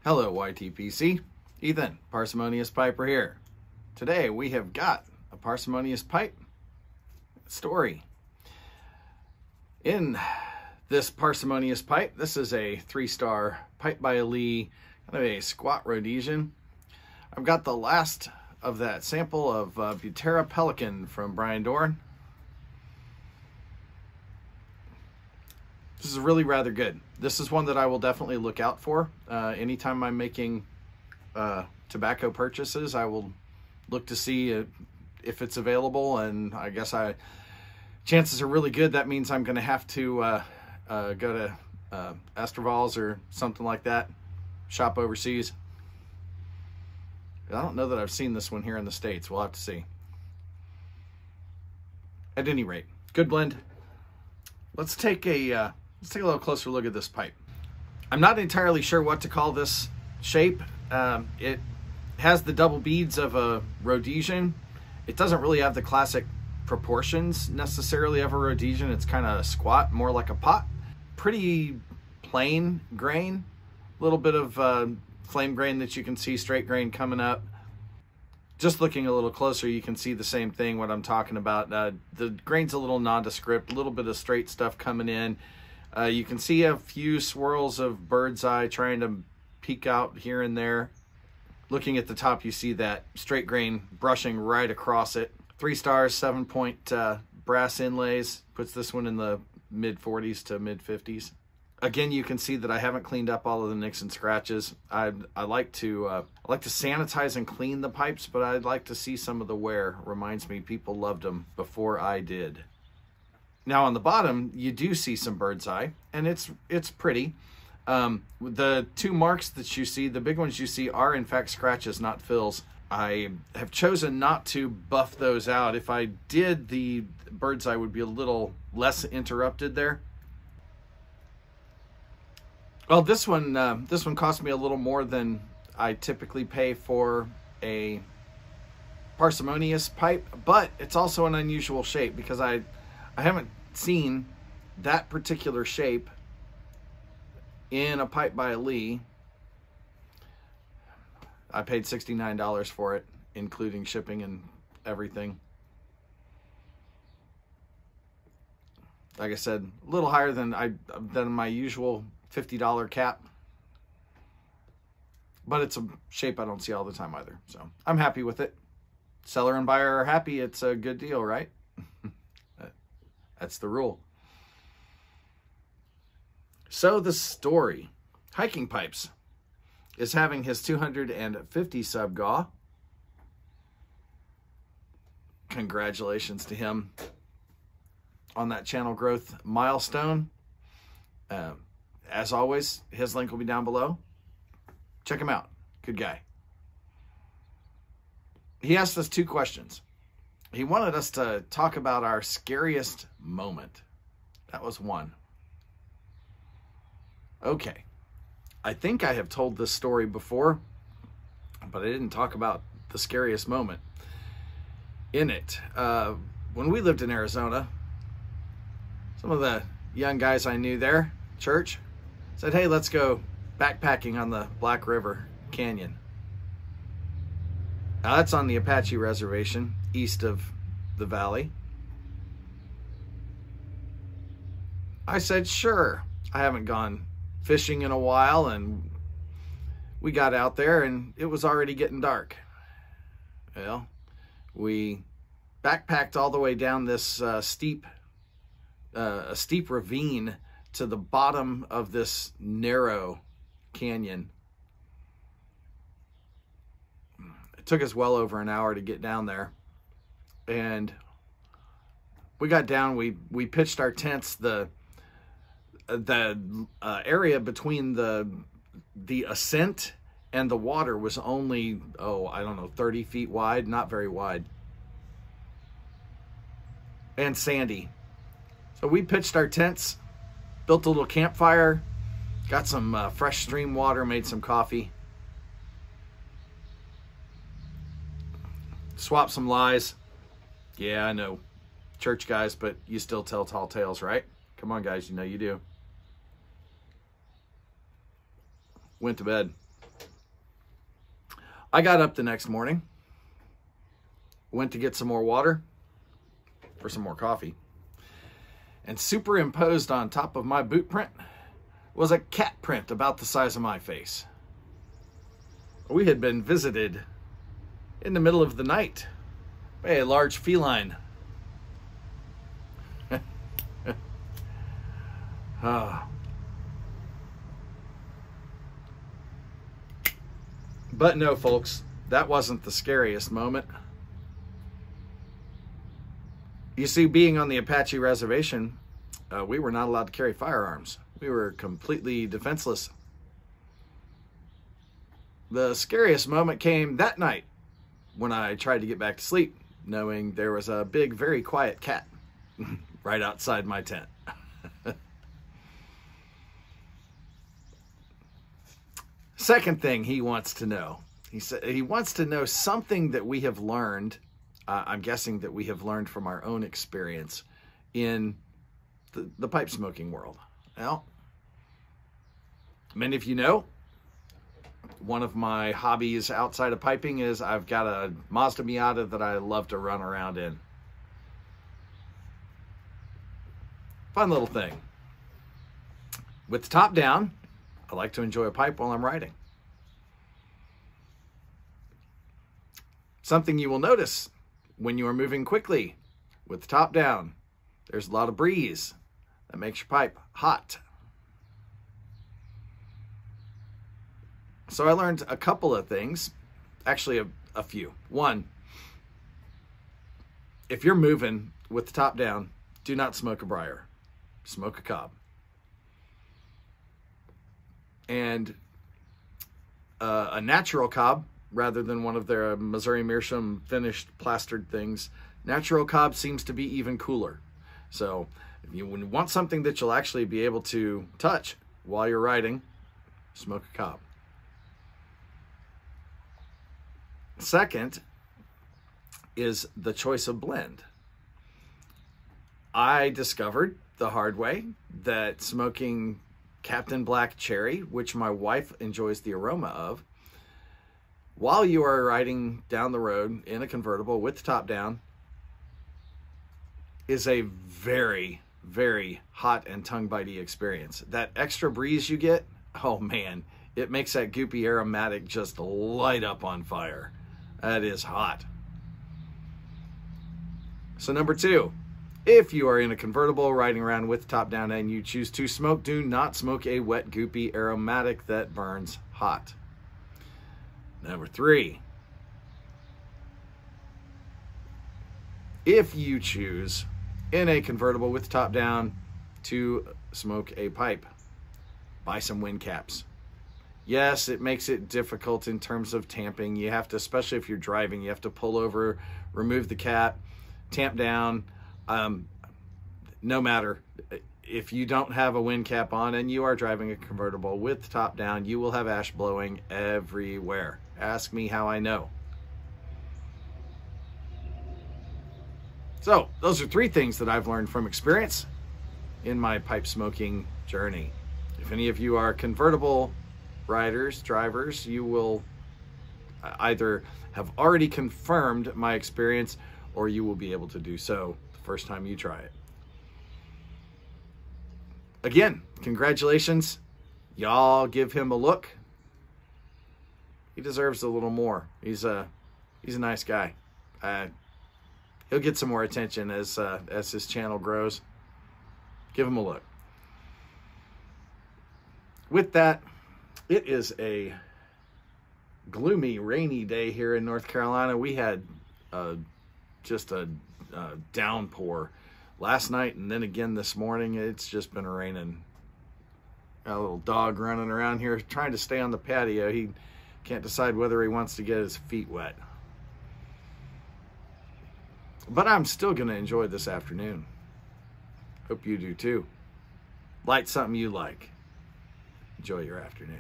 Hello YTPC, Ethan, Parsimonious Piper here. Today we have got a Parsimonious pipe story. In this Parsimonious pipe, this is a 3-star pipe by Lee, kind of a squat Rhodesian. I've got the last of that sample of Butera Pelican from Brian Doran. This is really rather good. This is one that I will definitely look out for. Anytime I'm making tobacco purchases, I will look to see if it's available, and I guess chances are really good. That means I'm going to have to go to Esterval's or something like that, shop overseas. I don't know that I've seen this one here in the States. We'll have to see. At any rate, good blend. Let's take a little closer look at this pipe. I'm not entirely sure what to call this shape. It has the double beads of a Rhodesian. It doesn't really have the classic proportions necessarily of a Rhodesian. It's kind of squat, more like a pot. Pretty plain grain. A little bit of flame grain that you can see, straight grain coming up. Just looking a little closer, you can see the same thing, what I'm talking about. The grain's a little nondescript, a little bit of straight stuff coming in. You can see a few swirls of bird's eye trying to peek out here and there. Looking at the top, you see that straight grain brushing right across it. 3 stars, 7-point brass inlays. Puts this one in the mid 40s to mid 50s. Again, you can see that I haven't cleaned up all of the nicks and scratches. I like to sanitize and clean the pipes, but I'd like to see some of the wear. Reminds me, people loved them before I did. Now on the bottom, you do see some bird's eye, and it's pretty. The 2 marks that you see, the big ones you see, are in fact scratches, not fills. I have chosen not to buff those out. If I did, the bird's eye would be a little less interrupted there. Well, this one cost me a little more than I typically pay for a Parsimonious pipe, but it's also an unusual shape because I haven't seen that particular shape in a pipe by Lee. I paid $69 for it, including shipping and everything. Like I said, a little higher than my usual $50 cap. But it's a shape I don't see all the time either. So I'm happy with it. Seller and buyer are happy. It's a good deal, right? That's the rule. So the story. Hiking Pipes is having his 250 sub GAW. Congratulations to him on that channel growth milestone. As always, his link will be down below. Check him out. Good guy. He asked us 2 questions. He wanted us to talk about our scariest moment. That was one. Okay. I think I have told this story before, but I didn't talk about the scariest moment in it. When we lived in Arizona, some of the young guys I knew there, church, said, hey, let's go backpacking on the Black River Canyon. Now that's on the Apache Reservation, east of the valley. I said, sure. I haven't gone fishing in a while, and we got out there and it was already getting dark. Well, we backpacked all the way down this steep ravine to the bottom of this narrow canyon. It took us well over an hour to get down there. And we got down, we pitched our tents. The area between the ascent and the water was only, I don't know, 30 feet wide, not very wide. And sandy. So we pitched our tents, built a little campfire, got some fresh stream water, made some coffee. Swapped some lies. Yeah, I know. Church guys, but you still tell tall tales, right? Come on, guys, you know you do. Went to bed. I got up the next morning, went to get some more water or some more coffee, and superimposed on top of my boot print was a cat print about the size of my face. We had been visited in the middle of the night by a large feline. But no, folks, that wasn't the scariest moment. You see, being on the Apache reservation, we were not allowed to carry firearms. We were completely defenseless. The scariest moment came that night when I tried to get back to sleep, knowing there was a big, very quiet cat right outside my tent. Second thing he wants to know. He said he wants to know something that we have learned. I'm guessing that we have learned from our own experience in the pipe smoking world. Well, many of you know, one of my hobbies outside of piping is I've got a Mazda Miata that I love to run around in. Fun little thing. With the top down, I like to enjoy a pipe while I'm riding. Something you will notice when you are moving quickly with the top down, there's a lot of breeze that makes your pipe hot. So I learned a couple of things, actually a few. One, if you're moving with the top down, do not smoke a briar, smoke a cob. And a natural cob, rather than one of their Missouri Meerschaum finished plastered things, natural cob seems to be even cooler. So if you want something that you'll actually be able to touch while you're riding, smoke a cob. Second is the choice of blend. I discovered the hard way that smoking Captain Black Cherry, which my wife enjoys the aroma of, while you are riding down the road in a convertible with the top down, is a very, very hot and tongue-bitey experience. That extra breeze you get, oh man, it makes that goopy aromatic just light up on fire. That is hot. So number two, if you are in a convertible riding around with the top down and you choose to smoke, do not smoke a wet, goopy aromatic that burns hot. Number three, if you choose in a convertible with the top down to smoke a pipe, buy some wind caps. Yes, it makes it difficult in terms of tamping. You have to, especially if you're driving, you have to pull over, remove the cap, tamp down. No matter, if you don't have a wind cap on and you are driving a convertible with the top down, you will have ash blowing everywhere. Ask me how I know. So those are three things that I've learned from experience in my pipe smoking journey. If any of you are convertible riders, drivers, you will either have already confirmed my experience or you will be able to do so the first time you try it. Again, congratulations. Y'all give him a look. He deserves a little more. He's a nice guy. He'll get some more attention as his channel grows. Give him a look. With that, it is a gloomy, rainy day here in North Carolina. We had just a downpour last night and then again this morning. It's just been raining. Got a little dog running around here trying to stay on the patio. He can't decide whether he wants to get his feet wet. But I'm still going to enjoy this afternoon. Hope you do too. Light something you like. Enjoy your afternoon.